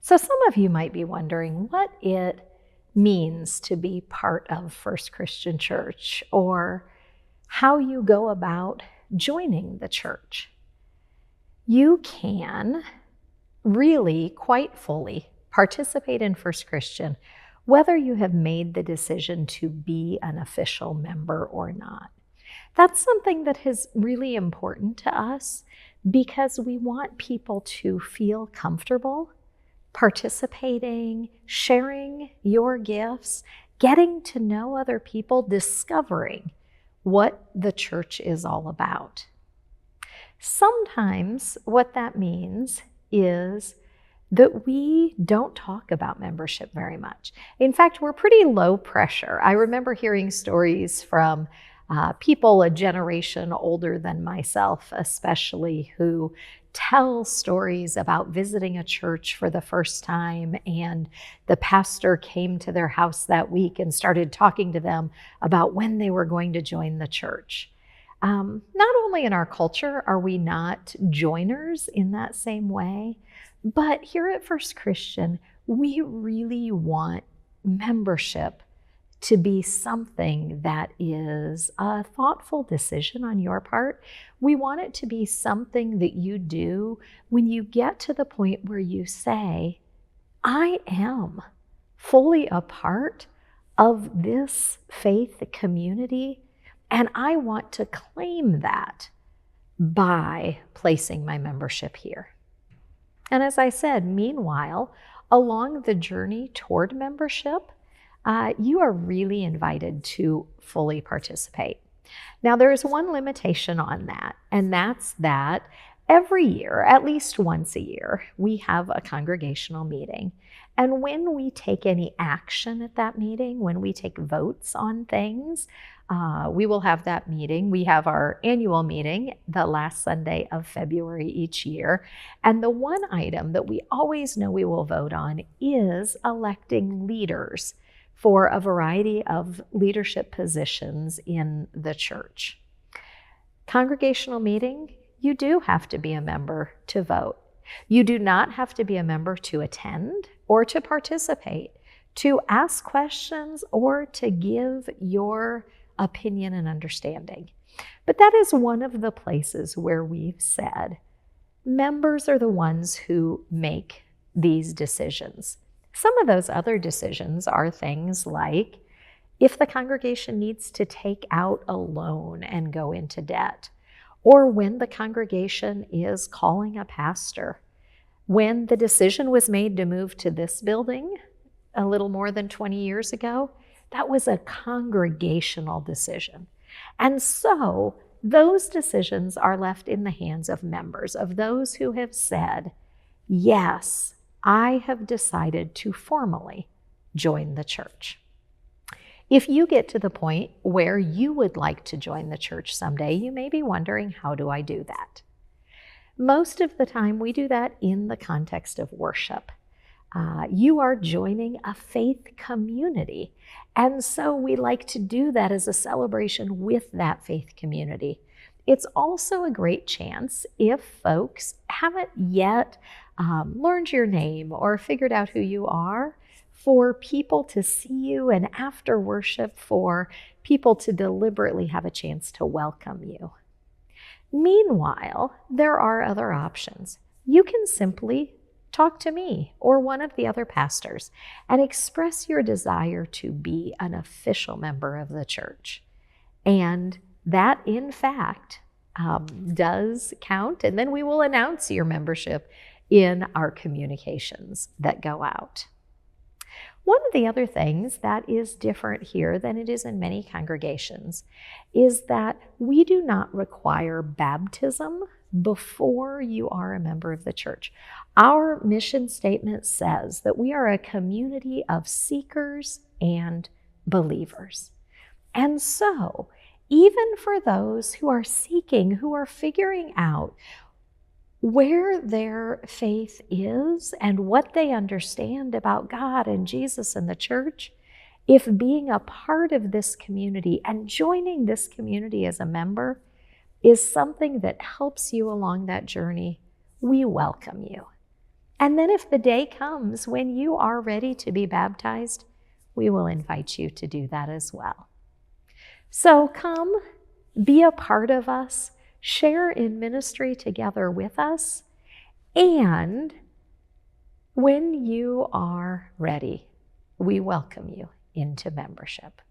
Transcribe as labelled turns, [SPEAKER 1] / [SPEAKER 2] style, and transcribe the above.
[SPEAKER 1] So some of you might be wondering what it means to be part of First Christian Church, or how you go about joining the church. You can really quite fully participate in First Christian whether you have made the decision to be an official member or not. That's something that is really important to us because we want people to feel comfortable participating, sharing your gifts, getting to know other people, discovering what the church is all about. Sometimes what that means is that we don't talk about membership very much. In fact, we're pretty low pressure. I remember hearing stories from people a generation older than myself, especially, who tell stories about visiting a church for the first time, and the pastor came to their house that week and started talking to them about when they were going to join the church. Not only in our culture are we not joiners in that same way, but here at First Christian, we really want membership to be something that is a thoughtful decision on your part. We want it to be something that you do when you get to the point where you say, I am fully a part of this faith community, and I want to claim that by placing my membership here. And as I said, meanwhile, along the journey toward membership, you are really invited to fully participate. Now, there is one limitation on that, and that's that every year, at least once a year, we have a congregational meeting. And when we take any action at that meeting, when we take votes on things, we will have that meeting. We have our annual meeting the last Sunday of February each year. And the one item that we always know we will vote on is electing leaders for a variety of leadership positions in the church. Congregational meeting, you do have to be a member to vote. You do not have to be a member to attend or to participate, to ask questions, or to give your opinion and understanding. But that is one of the places where we've said members are the ones who make these decisions. Some of those other decisions are things like if the congregation needs to take out a loan and go into debt, or when the congregation is calling a pastor. When the decision was made to move to this building a little more than 20 years ago, that was a congregational decision. And so those decisions are left in the hands of members, of those who have said, yes, I have decided to formally join the church. If you get to the point where you would like to join the church someday, you may be wondering, how do I do that? Most of the time, we do that in the context of worship. You are joining a faith community, and so we like to do that as a celebration with that faith community. It's also a great chance, if folks haven't yet learned your name or figured out who you are, for people to see you, and after worship, for people to deliberately have a chance to welcome you. Meanwhile, there are other options. You can simply talk to me or one of the other pastors and express your desire to be an official member of the church. And that, in fact, does count, and then we will announce your membership in our communications that go out. One of the other things that is different here than it is in many congregations is that we do not require baptism before you are a member of the church. Our mission statement says that we are a community of seekers and believers. And so, even for those who are seeking, who are figuring out where their faith is and what they understand about God and Jesus and the church, if being a part of this community and joining this community as a member is something that helps you along that journey, we welcome you. And then if the day comes when you are ready to be baptized, we will invite you to do that as well. So come, be a part of us, share in ministry together with us, and when you are ready, we welcome you into membership.